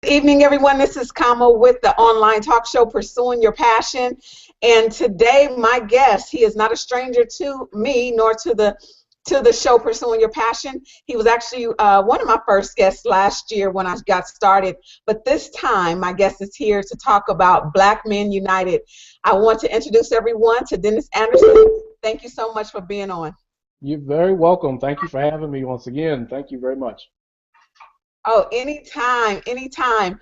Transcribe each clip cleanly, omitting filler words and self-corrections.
Good evening, everyone. This is Kama with the online talk show Pursuing Your Passion. And today, my guest, he is not a stranger to me nor to the show Pursuing Your Passion. He was actually one of my first guests last year when I got started. But this time, my guest is here to talk about Black Men United. I want to introduce everyone to Dennis Anderson. Thank you so much for being on. You're very welcome. Thank you for having me once again. Thank you very much. Oh, anytime, anytime.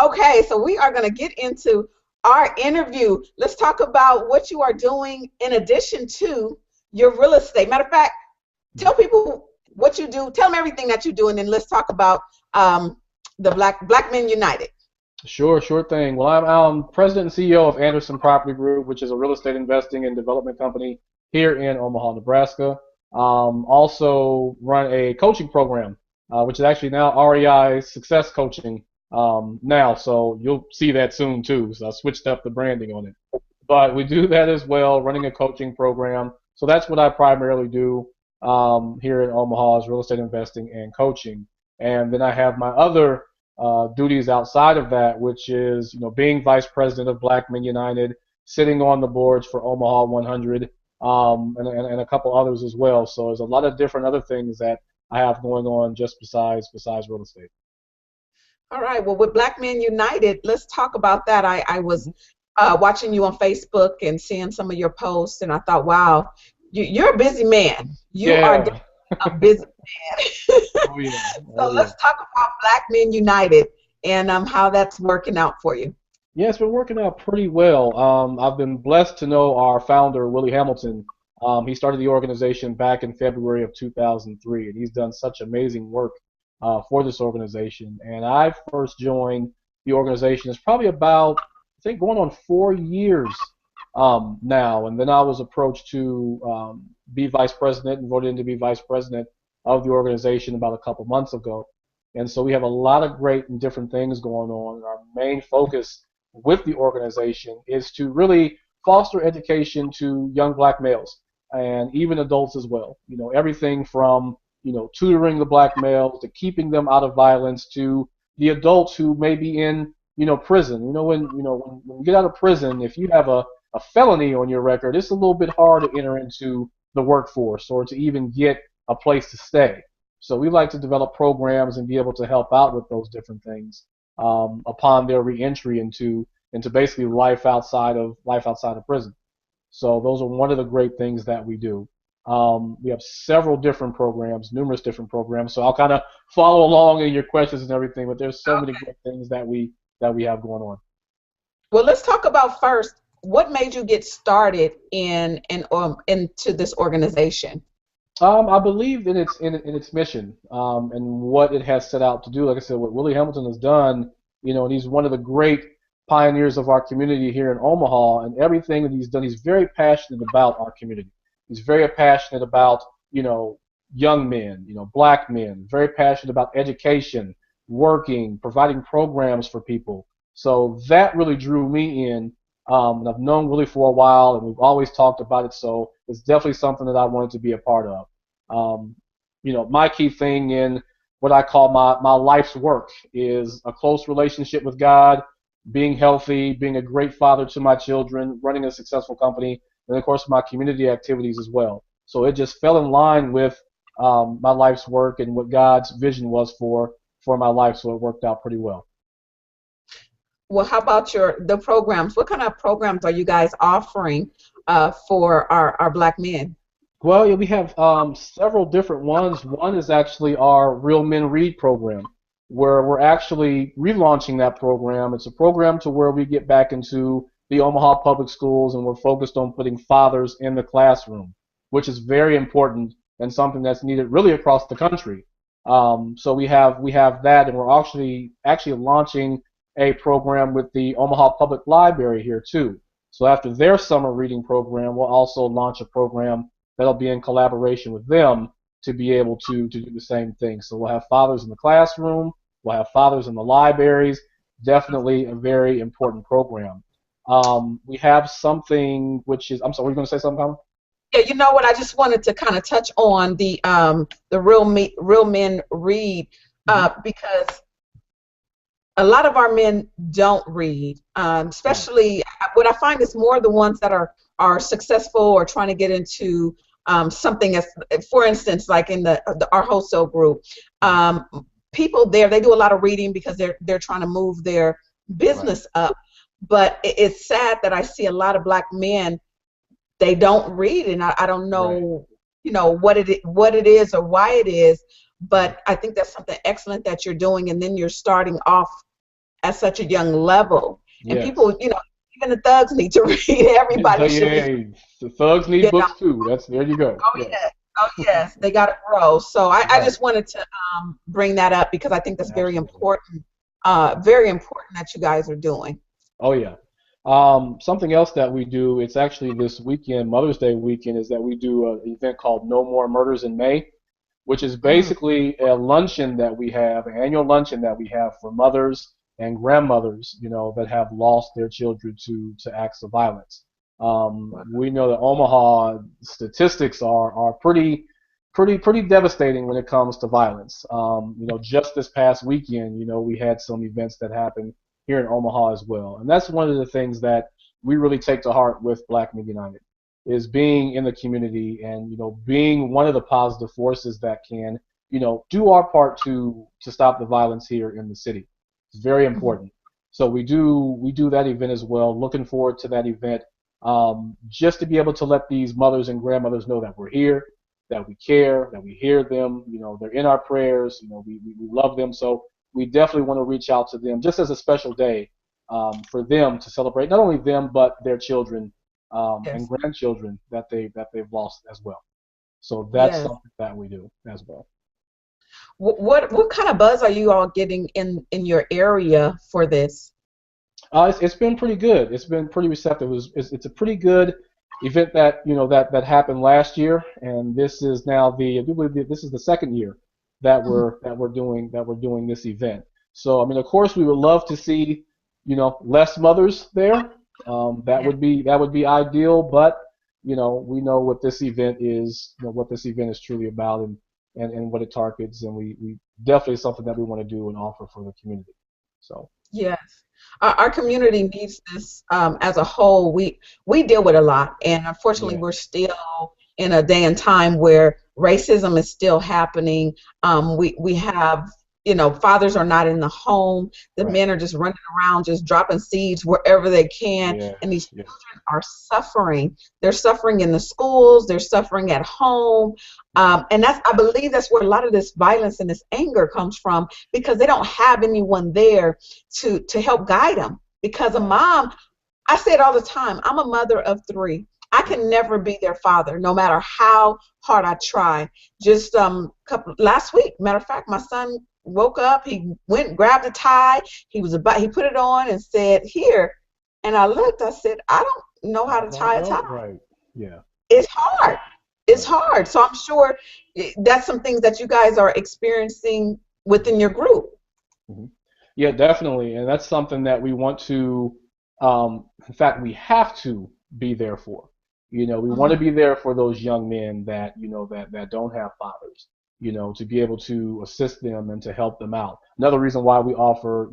Okay, so we are going to get into our interview. Let's talk about what you are doing in addition to your real estate. Matter of fact, tell people what you do. Tell them everything that you do, and then let's talk about the Black Men United. Sure thing. Well, I'm president and CEO of Anderson Property Group, which is a real estate investing and development company here in Omaha, Nebraska. Also run a coaching program, which is actually now REI Success Coaching now. So you'll see that soon too. So I switched up the branding on it. But we do that as well, running a coaching program. So that's what I primarily do here in Omaha is real estate investing and coaching. And then I have my other duties outside of that, which is being vice president of Black Men United, sitting on the boards for Omaha 100, and a couple others as well. So there's a lot of different other things that I have going on just besides real estate. All right. Well, with Black Men United, let's talk about that. I was watching you on Facebook and seeing some of your posts, and I thought, wow, you're a busy man. You are Yeah. a busy man. Oh yeah. So Oh yeah. let's talk about Black Men United and how that's working out for you. Yeah, it's been working out pretty well. I've been blessed to know our founder, Willie Hamilton. He started the organization back in February of 2003, and he's done such amazing work for this organization. And I first joined the organization, it's probably about, I think, going on 4 years now. And then I was approached to be vice president and voted in to be vice president of the organization about a couple months ago. And so we have a lot of great and different things going on. And our main focus with the organization is to really foster education to young Black males and even adults as well. Everything from tutoring the Black males to keeping them out of violence to the adults who may be in prison. When you get out of prison, if you have a felony on your record, it's a little bit hard to enter into the workforce or to even get a place to stay. So we like to develop programs and be able to help out with those different things upon their reentry into basically life outside of prison. So those are one of the great things that we do. We have several different programs, numerous different programs. So I'll kind of follow along in your questions and everything. But there's so many great things that we have going on. Well, let's talk about first what made you get started into this organization. I believe in its mission and what it has set out to do. Like I said, what Willie Hamilton has done, and he's one of the great pioneers of our community here in Omaha, and everything that he's done, he's very passionate about our community. He's very passionate about, young men, Black men, very passionate about education, working, providing programs for people. So that really drew me in. And I've known Willie for a while, and we've always talked about it. So it's definitely something that I wanted to be a part of. My key thing in what I call my life's work is a close relationship with God, being healthy, being a great father to my children, running a successful company, and of course my community activities as well. So it just fell in line with my life's work and what God's vision was for my life. So it worked out pretty well. Well, how about the programs? What kind of programs are you guys offering for our Black men? Well, yeah, we have several different ones. One is actually our Real Men Read program, where we're actually relaunching that program. It's a program to where we get back into the Omaha public schools, and we're focused on putting fathers in the classroom, which is very important and something that's needed really across the country. So we have that, and we're actually launching a program with the Omaha Public Library here too. So after their summer reading program, we'll also launch a program that'll be in collaboration with them to be able to do the same thing. So we'll have fathers in the classroom, we'll have fathers in the libraries. Definitely a very important program. We have something which is, I'm sorry, were you going to say something, Colin? Yeah, you know what? I just wanted to kind of touch on the Real Men Read because a lot of our men don't read, Right. especially what I find is more the ones that are successful or trying to get into something as, for instance, like in our wholesale group, Mhm. um, people there, they do a lot of reading because they're trying to move their Right. business up. But it's sad that I see a lot of black men, they don't read, and I don't Right. know, what it is or why it is. Mhm. But I think that's something excellent that you're doing, and then you're starting off at such a young level. And Yes. people, even the thugs need to read. Everybody should be, Yeah, the thugs need you know, books too. That's there you go. oh Yes. yeah, oh yes, they got to grow. So I Right. just wanted to bring that up because I think that's Absolutely. very important that you guys are doing. Oh yeah. Something else that we do, it's actually this weekend, Mother's Day weekend, is that we do an event called No More Murders in May, which is Mm, basically a luncheon that we have, an annual luncheon that we have for mothers and grandmothers, that have lost their children to acts of violence. We know that Omaha statistics are pretty devastating when it comes to violence. Just this past weekend, we had some events that happened here in Omaha as well, and that's one of the things that we really take to heart with Black Men United is being in the community and being one of the positive forces that can do our part to stop the violence here in the city. It's very mhm. important. So we do that event as well. Looking forward to that event, just to be able to let these mothers and grandmothers know that we're here, that we care, that we hear them. They're in our prayers. We love them. So we definitely want to reach out to them just as a special day, for them to celebrate not only them but their children, and Yes, grandchildren that they've lost as well. So that's yes. something that we do as well. What kind of buzz are you all getting in your area for this? It's been pretty good. It's been pretty receptive. It's a pretty good event that happened last year, and this is now I do believe this is the second year that Mhm. we're doing this event. So I mean, of course, we would love to see less mothers there. Yeah. That would be ideal, but we know what this event is truly about, and what it targets, and we definitely something that we want to do and offer for the community. So. Yes, our community needs this as a whole. We deal with a lot, and unfortunately, Yeah. we're still in a day and time where racism is still happening. We have, fathers are not in the home. The Right. men are just running around, just dropping seeds wherever they can, Yeah. and these Yeah. children are suffering. They're suffering in the schools. They're suffering at home, Hmm. and I believe that's where a lot of this violence and this anger comes from because they don't have anyone there to help guide them. Because a Right. mom, I say it all the time, I'm a mother of three. I can Hmm. never be their father, no matter how hard I try. Just last week, matter of fact, my son woke up. He went, grabbed a tie. He put it on and said, "Here." And I looked. I said, "I don't know how I to don't tie a know. tie." Right. Yeah. It's hard. It's Right. hard. So I'm sure that's some things that you guys are experiencing Mhm. within your group. Mhm. Yeah, definitely, and that's something that we want to. In fact, we have to be there for. We want to Mhm. be there for those young men that that don't have fathers. To be able to assist them and to help them out. Another reason why we offer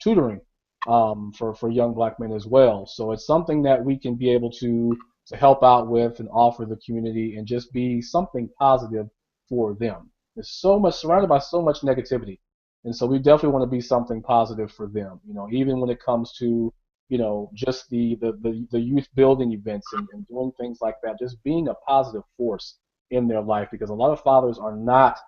tutoring, for young black men as well. So it's something that we can be able to help out with and offer the community and just be something positive for them. There's so much surrounded by so much negativity. And so we definitely want to be something positive for them, even when it comes to, just the youth building events and doing things like that, just being a positive force in their life because a lot of fathers are not,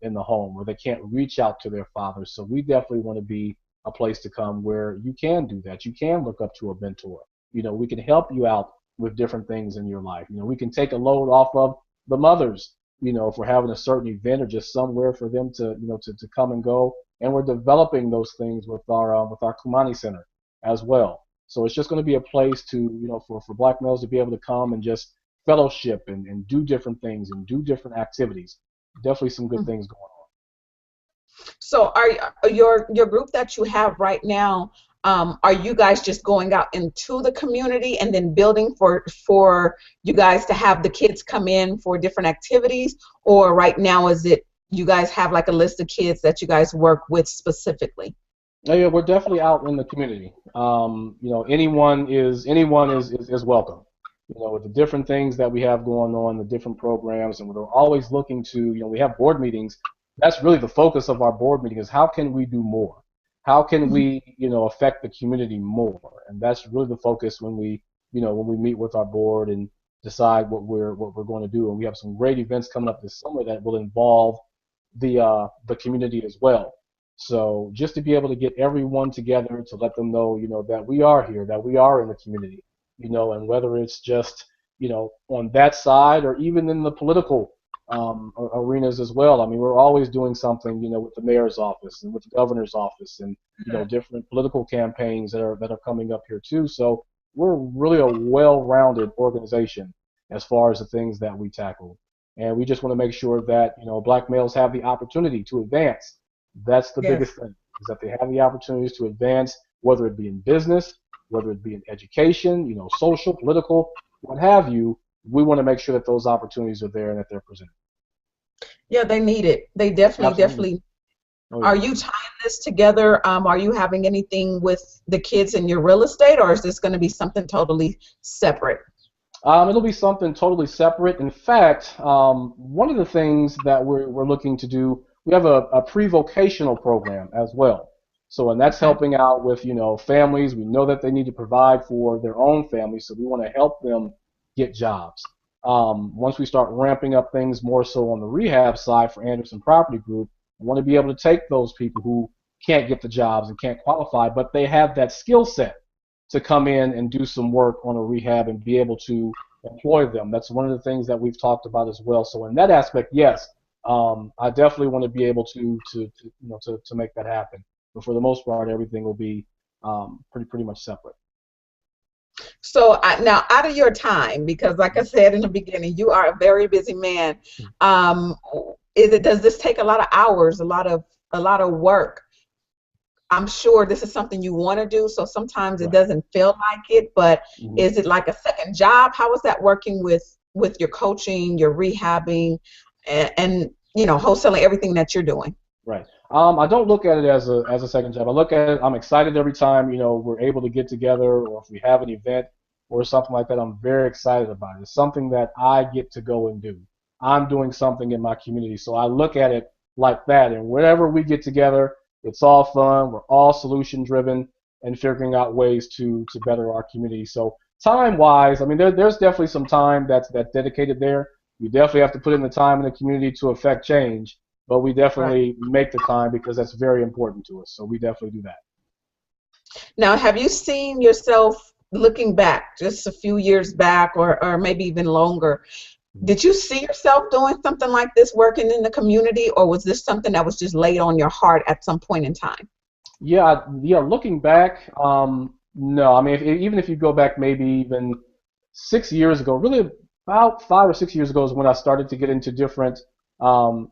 in the home or they can't reach out to their fathers. So we definitely want to be a place to come where you can do that. You can look up to a mentor. We can help you out with different things in your life. We can take a load off of the mothers, if we're having a certain event or just somewhere for them to, to come and go. And we're developing those things with our Kumani Center as well. So it's just going to be a place to, for black males to be able to come and just fellowship and do different things and do different activities. Definitely some good things going on. So your group that you have right now, are you guys just going out into the community and then building for you guys to have the kids come in for different activities? Or right now is it you guys have like a list of kids that you guys work with specifically? Oh, yeah, we're definitely out in the community. Anyone is welcome. With the different things that we have going on, the different programs, and we're always looking to, we have board meetings. That's really the focus of our board meeting is how can we do more? How can Mhm. we, affect the community more? And that's really the focus when we meet with our board and decide what we're going to do. And we have some great events coming up this summer that will involve the community as well. So just to be able to get everyone together to let them know, that we are here, that we are in the community, and whether it's just, on that side or even in the political arenas as well. I mean, we're always doing something, with the mayor's office and with the governor's office and, different political campaigns that are coming up here too. So we're really a well-rounded organization as far as the things that we tackle. And we just want to make sure that, black males have the opportunity to advance. That's the Yes. biggest thing, is that they have the opportunities to advance, whether it be in business, whether it be in education, social, political, what have you. We want to make sure that those opportunities are there and that they're presented. Yeah, they need it. They definitely, Absolutely. definitely. Oh Are yeah. you tying this together? Are you having anything with the kids in your real estate, or is this going to be something totally separate? It'll be something totally separate. In fact, one of the things that we're looking to do, we have a pre-vocational program as well. So, and that's Okay. helping out with, families. We know that they need to provide for their own families, so we want to help them get jobs. Once we start ramping up things more so on the rehab side for Anderson Property Group, we want to be able to take those people who can't get the jobs and can't qualify, but they have that skill set to come in and do some work on a rehab and be able to employ them. That's one of the things that we've talked about as well. So in that aspect, yes, I definitely want to be able to make that happen. But for the most part, everything will be pretty much separate. So now, out of your time, because like I said in the beginning, you are a very busy man. Um, does this take a lot of hours, a lot of work? I'm sure this is something you want to do, so sometimes it Right. doesn't feel like it, but Mhm. is it like a second job? How is that working with your coaching, your rehabbing, and wholesaling everything that you're doing? Right. I don't look at it as a second job. I look at it. I'm excited every time we're able to get together, or if we have an event or something like that. I'm very excited about it. It's something that I get to go and do. I'm doing something in my community, so I look at it like that. And whenever we get together, it's all fun. We're all solution driven and figuring out ways to better our community. So time wise, I mean, there's definitely some time that's dedicated there. You definitely have to put in the time in the community to affect change, but we Right. definitely make the time because that's very important to us. So we definitely do that. Now, have you seen yourself looking back just a few years back, or maybe even longer? Mhm. Did you see yourself doing something like this, working in the community, or was this something that was just laid on your heart at some point in time? Yeah, yeah. Looking back, no. I mean, even if you go back maybe even 6 years ago, really about 5 or 6 years ago is when I started to get into different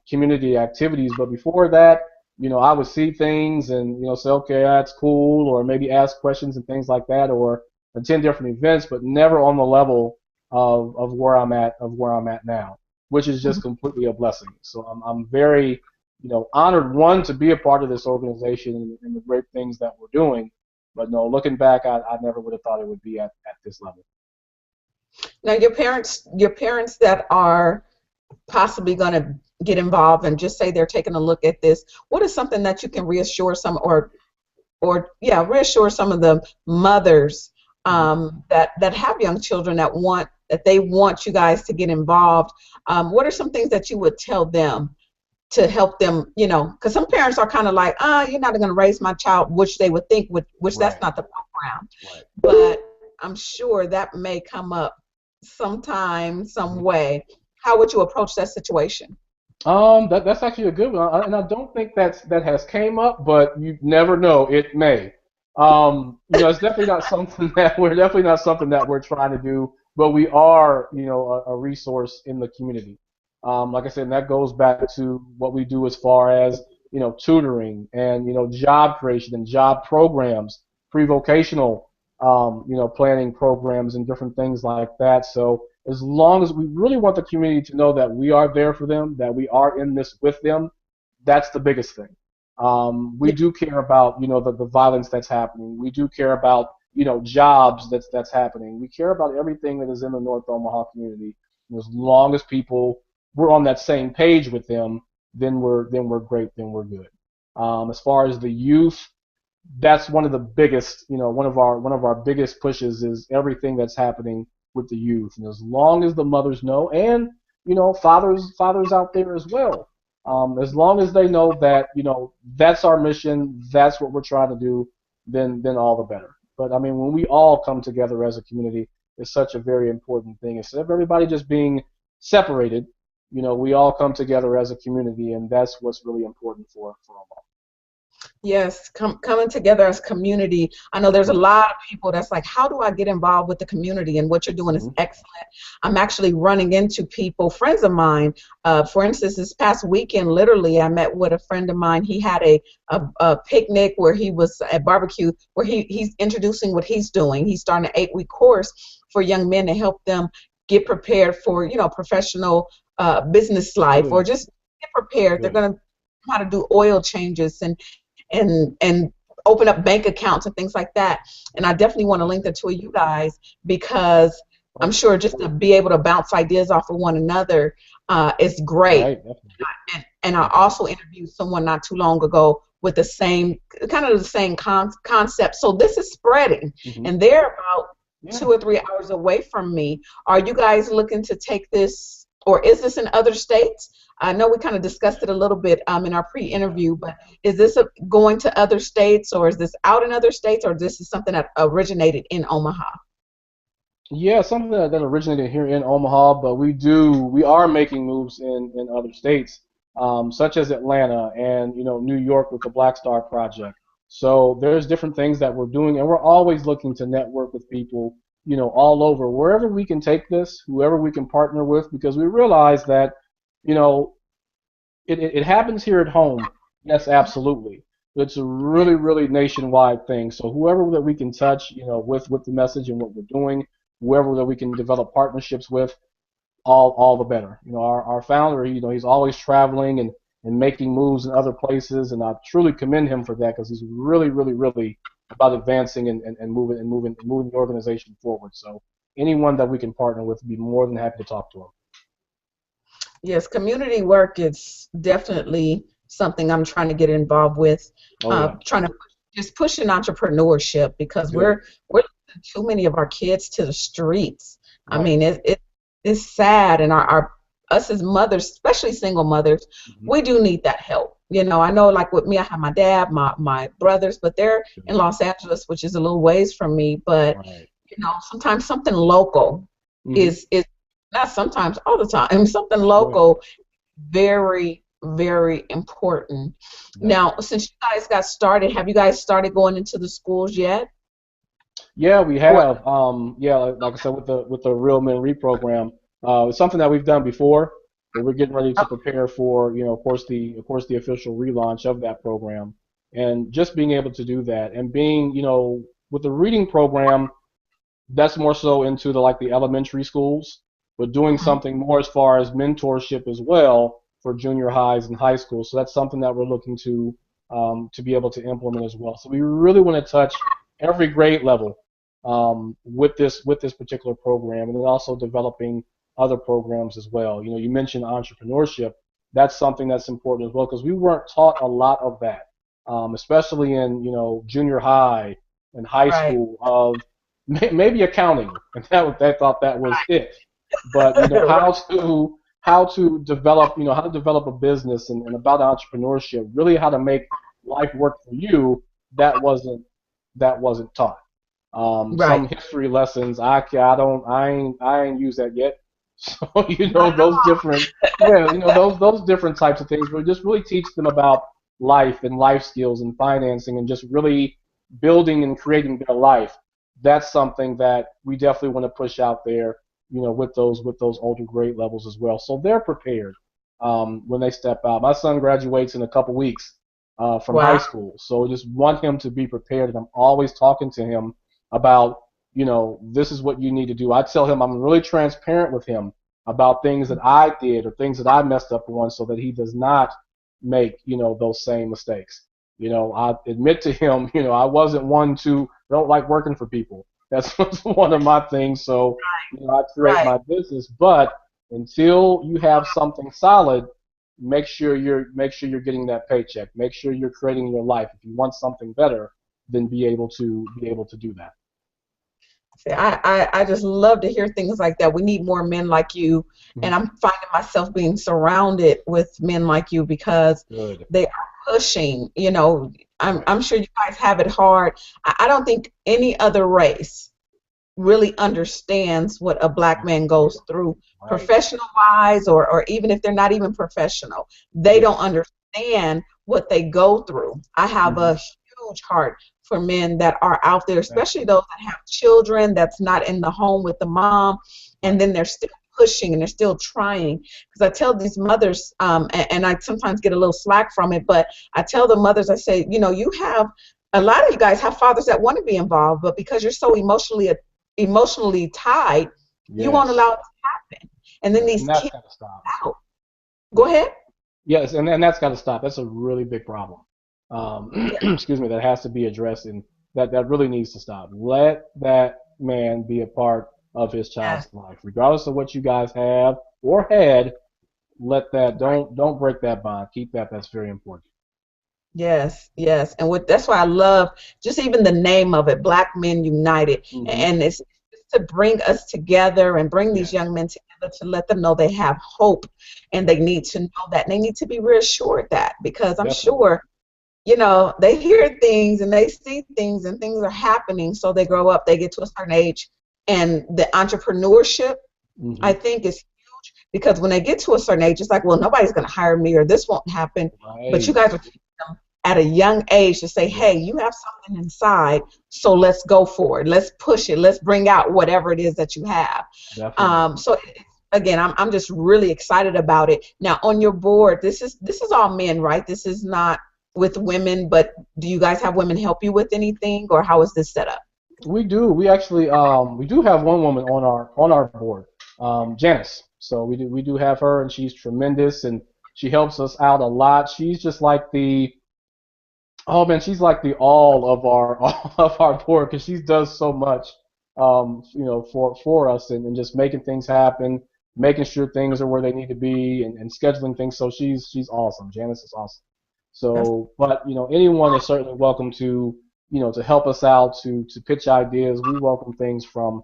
community activities. But before that, I would see things and say, okay, that's cool, or maybe ask questions and things like that, or attend different events, but never on the level of where I'm at now, which is just completely a blessing. So I'm very honored, one, to be a part of this organization and the great things that we're doing. But no, looking back, I never would have thought it would be at this level. Now, your parents that are possibly going to get involved and just say they're taking a look at this, what is something that you can reassure some, or yeah, reassure some of the mothers Mhm. that have young children that they want you guys to get involved? What are some things that you would tell them to help them? Because some parents are kind of like, you're not going to raise my child, which they would think, which that's Right, not the program. right. But I'm sure that may come up sometime, some Mhm. way. How would you approach that situation? That's actually a good one, and I don't think that has came up, but you never know, it may. It's definitely not something that we're trying to do, but we are, a resource in the community. Like I said, and that goes back to what we do as far as tutoring and job creation and job programs, pre-vocational planning programs and different things like that. So as long as we really want the community to know that we are there for them, that we are in this with them, that's the biggest thing. We do care about, the violence that's happening. We do care about, jobs that's happening. We care about everything that is in the North Omaha community. And as long as people we're on that same page with them, then we're great, then we're good. As far as the youth, that's one of the biggest, one of our biggest pushes is everything that's happening with the youth. And as long as the mothers know, and fathers out there as well, as long as they know that that's our mission, that's what we're trying to do, then all the better. But I mean, when we all come together as a community, it's such a very important thing. Instead of everybody just being separated, we all come together as a community, and that's what's really important for all. Yes, coming together as community. I know there's a lot of people that's like, how do I get involved with the community? And what you're doing is Mhm. excellent. I'm actually running into people, friends of mine. For instance, this past weekend, literally, I met with a friend of mine. He had a picnic where he was at barbecue, where he's introducing what he's doing. He's starting an 8-week course for young men to help them get prepared for, professional business life, or Good, just get prepared. They're good. going to how to do oil changes and open up bank accounts and things like that. And I definitely want to link the two of you guys, because I'm Perfect. sure just to be able to bounce ideas off of one another is great. Right, definitely, And I definitely. also interviewed someone not too long ago with the same kind of the same concept. So this is spreading, Hmm. and they're about Yeah. 2 or 3 hours away from me. Are you guys looking to take this, or is this in other states? I know we kind of discussed it a little bit in our Yeah. pre-interview, but is this going to other states, or is this out in other states, or this is something that originated in Omaha? Yeah, something that originated here in Omaha, but we are making moves in other states, such as Atlanta and New York with the Black Star Project. So there's different things that we're doing, and we're always looking to network with people, all over wherever we can take this, whoever we can partner with, because we realize that, you know, it happens here at home. Yes, absolutely. But it's a really, really nationwide thing. So whoever that we can touch, with the message and what we're doing, whoever that we can develop partnerships with, all the better. Our founder, he's always traveling and making moves in other places, and I truly commend him for that because he's really, really, really about advancing and moving the organization forward. So anyone that we can partner with, would be more than happy to talk to him. Yes, community work is definitely something I'm trying to get involved with. Oh yeah, Trying to just push in entrepreneurship, because good, we're losing too many of our kids to the streets. I right. mean, it's sad, and our us as mothers, especially single mothers, Hmm. we do need that help. I know, like with me, I have my dad, my brothers, but they're in Good, Los Angeles, which is a little ways from me. But right. sometimes something local Hmm. is not sometimes, all the time, something Good, local, very, very important. Now, definitely. since you guys got started, have you guys started going into the schools yet? Yeah, we Or have. Yeah, like I said, with the Real Men reprogram, it's something that we've done before, but we're getting ready to prepare for, of course, the official relaunch of that program, and just being able to do that, and being, with the reading program, that's more so into the elementary schools, but doing Mhm. something more as far as mentorship as well for junior highs and high school. So that's something that we're looking to be able to implement as well. So we really want to touch every grade level with this particular program, and then also developing other programs as well. You mentioned entrepreneurship. That's something that's important as well because we weren't taught a lot of that, especially in junior high and high Right. school of maybe accounting, and they thought that was it. But Right. how to develop a business and about entrepreneurship, really how to make life work for you. That wasn't taught. Right. Some history lessons I ain't used that yet. So Not at those different yeah those different types of things, but just really teach them about life and life skills and financing and just really building and creating their life. That's something that we definitely want to push out there, with those older grade levels as well, so they're prepared when they step out. My son graduates in a couple weeks from high all. Wow. school, so just want him to be prepared, and I'm always talking to him about, this is what you need to do. I tell him I'm really transparent with him about things that I did or things that I messed up on so that he does not, make, those same mistakes. I admit to him, I wasn't one to don't like working for people. That's one of my things. So, I create Right. my business, but until you have something solid, make sure you're getting that paycheck. Make sure you're creating your life. If you want something better, then be able to do that. See, I just love to hear things like that. We need more men like you, Mhm. and I'm finding myself being surrounded with men like you because Good. they are pushing. I'm Right. I'm sure you guys have it hard. I don't think any other race really understands what a black man goes through, Right. professional wise, or even if they're not even professional. They don't Yes. understand what they go through. I have Hmm. a huge heart for men that are out there, Thank especially you. those that have children that's not in the home with the mom, and Right. then they're still pushing and they're still trying. Because I tell these mothers, and I sometimes get a little slack from it, but I tell the mothers, I say, you have a lot of you guys have fathers that want to be involved, but because you're so emotionally tied, you won't Yes. allow it to happen. And then Right. these And that's kids got to stop. out. Go ahead. Yes, and that's got to stop. That's a really big problem. Yeah. Excuse me. That has to be addressed, and that really needs to stop. Let that man be a part of his child's Yes. life, regardless of what you guys have or had. Let that Right. don't break that bond. Keep that. That's very important. Yes, yes. And that's why I love just even the name of it, Black Men United. Hmm. And it's just to bring us together and bring these Yes. young men together to let them know they have hope and they Right. need to know that. And they need to be reassured that because I'm Definitely. sure, they hear things and they see things and things are happening. So they grow Right. up, they get to a certain age, and the entrepreneurship, Hmm. I think, is huge because when they get to a certain age, it's like, well, nobody's going to hire me or this won't happen. But you Right. guys are teaching them at a young age to say, hey, Yes. you have something inside, so let's go for it. Let's push it. Let's bring out whatever it is that you have. Definitely. So again, I'm just really excited about it. Now on your board, this is all men, right? This is not with women, but do you guys have women help you with anything, or how is this set up? We do. We actually we do have one woman on our board, Janice. So we do have her, and she's tremendous, and she helps us out a lot. She's just like the oh man, she's like the all of our all of our board because she does so much, for us and just making things happen, making sure things are where they need to be, and scheduling things. So she's awesome. Janice is awesome. That's So, but anyone is certainly welcome to to help us out to pitch ideas. We welcome things from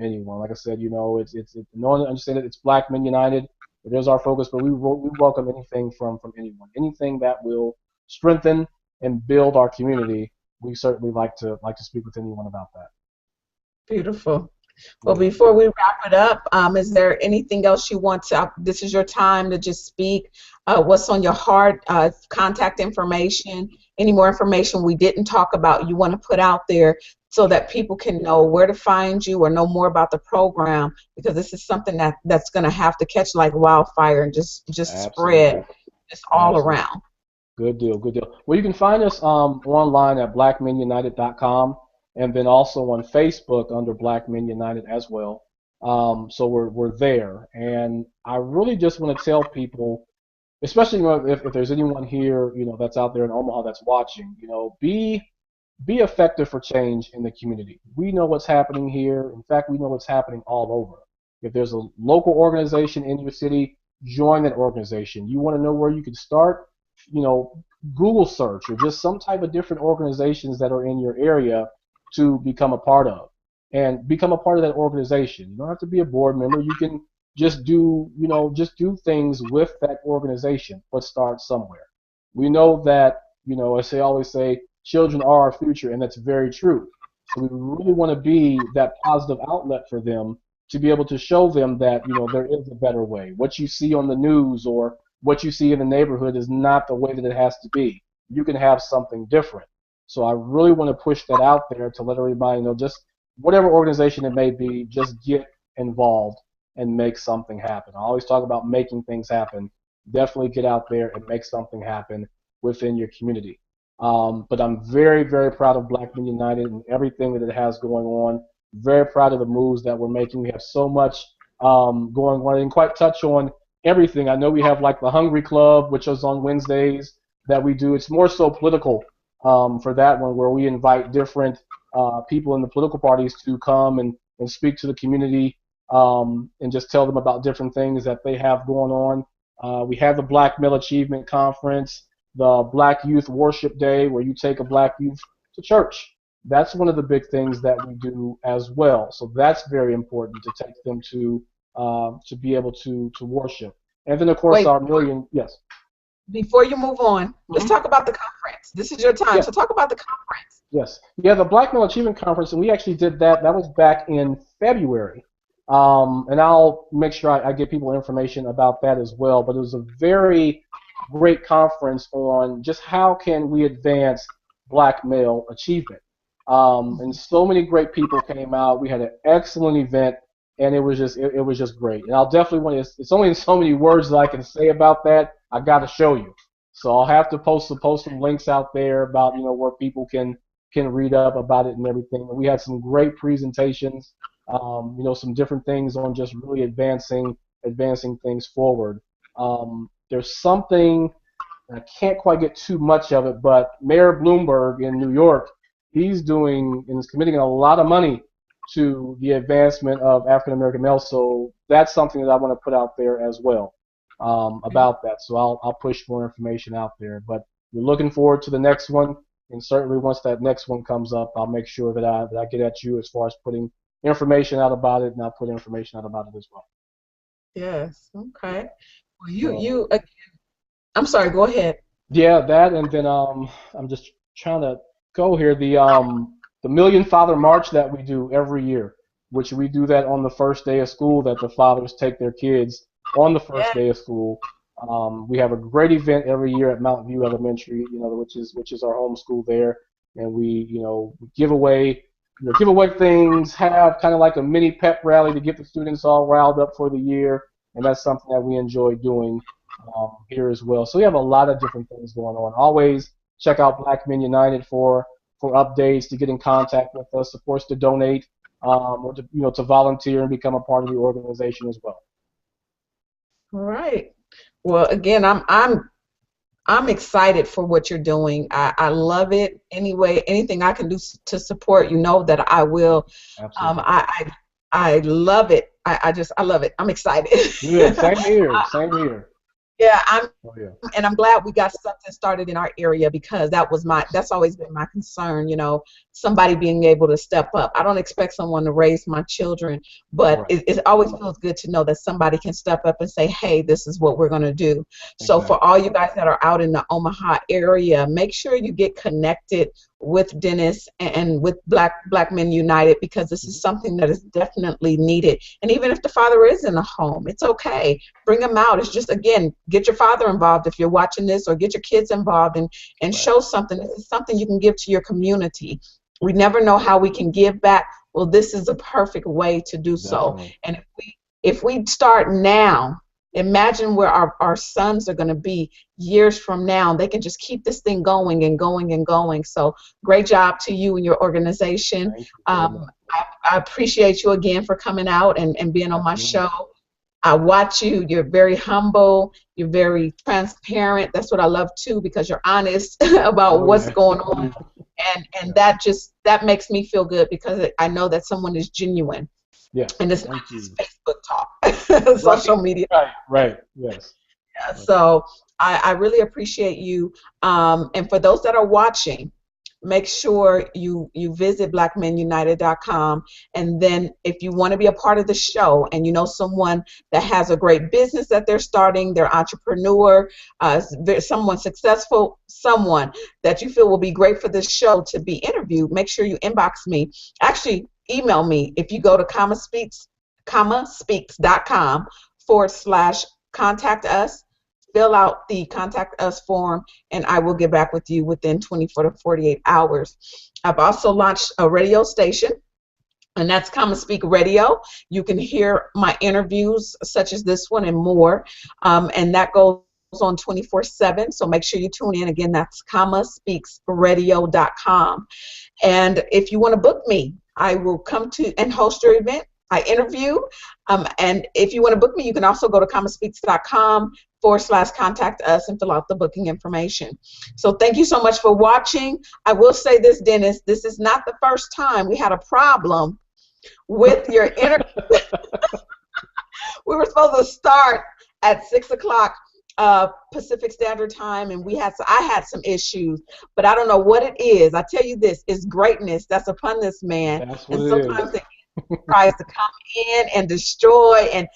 anyone. Like I said, no one understand it. It's Black Men United. It is our focus, but we welcome anything from anyone. Anything that will strengthen and build our community, we certainly like to speak with anyone about that. beautiful. Well, Yeah. before we wrap it up, is there anything else you want to? This is your time to just speak. What's on your heart? Contact information. Any more information we didn't talk about you want to put out there so that people can know where to find you or know more about the program because this is something that's going to have to catch like wildfire and just Absolutely. spread just all Absolutely. around. Good deal. Good deal. Well, you can find us online at blackmenunited.com and then also on Facebook under Black Men United as well. So we're there, and I really just want to tell people, especially if there's anyone here that's out there in Omaha that's watching, be effective for change in the community. We know what's happening here. In fact, we know what's happening all over. If there's a local organization in your city, join that organization. You want to know where you can start? You know, Google search or just some type of different organizations that are in your area to become a part of and become a part of that organization. You don't have to be a board member. You can just do things with that organization, but start somewhere. We know that, as they always say, children are our future, and that's very true. So we really want to be that positive outlet for them to be able to show them that, there is a better way. What you see on the news or what you see in the neighborhood is not the way that it has to be. You can have something different. So I really want to push that out there to let everybody know, just whatever organization it may be, just get involved and make something happen. I always talk about making things happen. Definitely get out there and make something happen within your community. But I'm very, very proud of Black Men United and everything that it has going on. Very proud of the moves that we're making. We have so much going on. I didn't quite touch on everything. I know we have like the Hungry Club, which is on Wednesdays that we do. It's more so political for that one, where we invite different people in the political parties to come and speak to the community and just tell them about different things that they have going on. We have the Black Male Achievement Conference, the Black Youth Worship Day, where you take a black youth to church. That's one of the big things that we do as well. So that's very important to take them to be able to worship. And then of course Wait, our million, yes. before you move on, let's Hmm. talk about the conference. This is your time, Yeah. so talk about the conference. Yes. Yeah, the Black Male Achievement Conference, and we actually did that. That was back in February. And I'll make sure I get people information about that as well. But it was a very great conference on just how can we advance black male achievement. And so many great people came out. We had an excellent event, and it was just great. And I'll definitely want to. It's only so many words that I can say about that. I got to show you. So I'll have to post some links out there about where people can read up about it and everything. And we had some great presentations, some different things on just really advancing things forward. There's something, and I can't quite get too much of it, but Mayor Bloomberg in New York, he's doing and is committing a lot of money to the advancement of African American males. So that's something that I want to put out there as well about that. So I'll push more information out there. But we're looking forward to the next one. And certainly once that next one comes up, I'll make sure that I get at you as far as putting information out about it, and I'll put information out about it as well. Yes. Okay. Well, So I'm sorry. Go ahead. yeah, that, and then I'm just trying to go here. The Million Father March that we do every year, which we do that on the first day of school, that the fathers take their kids on the first Yeah. day of school. We have a great event every year at Mountain View Elementary, which is our home school there, and we give away things, have kind of like a mini pep rally to get the students all riled up for the year, and that's something that we enjoy doing here as well. So we have a lot of different things going on. Always check out Black Men United for updates, to get in contact with us, of course, to donate or to volunteer and become a part of the organization as well. All right. Well, again, I'm excited for what you're doing. I love it. Anyway, anything I can do to support, that I will. Absolutely. I love it. I love it. I'm excited. Good. Same here. Same here. Yeah, Oh yeah. and I'm glad we got something started in our area, because that's always been my concern, somebody being able to step up. I don't expect someone to raise my children, but Right. it always feels good to know that somebody can step up and say, hey, this is what we're going to do. So Exactly. for all you guys that are out in the Omaha area, make sure you get connected with Dennis and with Black Men United, because this is something that is definitely needed. And even if the father is in the home, it's okay. Bring them out. It's just, again, get your father involved if you're watching this, or get your kids involved and Right. show something. This is something you can give to your community. We never know how we can give back. Well, this is a perfect way to do so. Definitely. And if we start now, imagine where our sons are going to be years from now. They can just keep this thing going and going and going. So great job to you and your organization. Thank you very much. I appreciate you again for coming out and being on my Absolutely. show. I watch you. You're very humble. You're very transparent. That's what I love too, because you're honest about Oh what's yeah. going on, and Yes. that makes me feel good, because I know that someone is genuine, Yes. and it's not Thank just you. Facebook talk, Right. social media. Right. Right. Yes. Yes. So I really appreciate you. And for those that are watching, make sure you visit blackmenunited.com. And then if you want to be a part of the show, and you know someone that has a great business that they're starting, they're entrepreneur, someone successful, someone that you feel will be great for this show to be interviewed, make sure you inbox me. Actually, email me. If you go to commaspeaks.com/contact us, fill out the contact us form, and I will get back with you within 24 to 48 hours. I've also launched a radio station, and that's Comma Speak Radio. You can hear my interviews such as this one and more, and that goes on 24/7, so make sure you tune in. Again, that's commaspeaksradio.com. And if you want to book me, I will come to and host your event. I interview. And if you want to book me, you can also go to commonspeaks.com/contact us and fill out the booking information. So thank you so much for watching. I will say this, Dennis, this is not the first time we had a problem with your interview. We were supposed to start at 6 o'clock Pacific Standard Time, and I had some issues, but I don't know what it is. I tell you this, it's greatness that's upon this man. That's what And it is. sometimes the tries to come in and destroy, and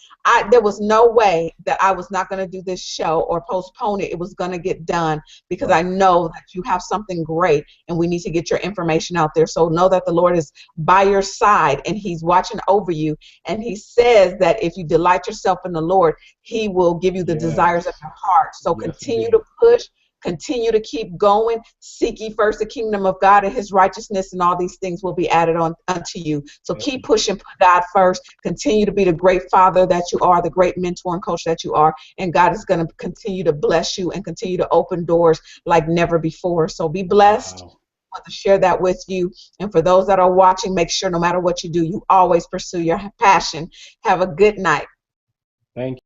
there was no way that I was not going to do this show or postpone it. It was going to get done because Right. I know that you have something great and we need to get your information out there. So know that the Lord is by your side and he's watching over you, and he says that if you delight yourself in the Lord, he will give you the desires of Yes. your heart. So Yes, continue indeed. to push. Continue to keep going. Seek ye first the kingdom of God and his righteousness, and all these things will be added on unto you. So keep pushing, put God first. Continue to be the great father that you are, the great mentor and coach that you are, and God is going to continue to bless you and continue to open doors like never before. So be blessed. Wow. I want to share that with you. And for those that are watching, make sure no matter what you do, you always pursue your passion. Have a good night. Thank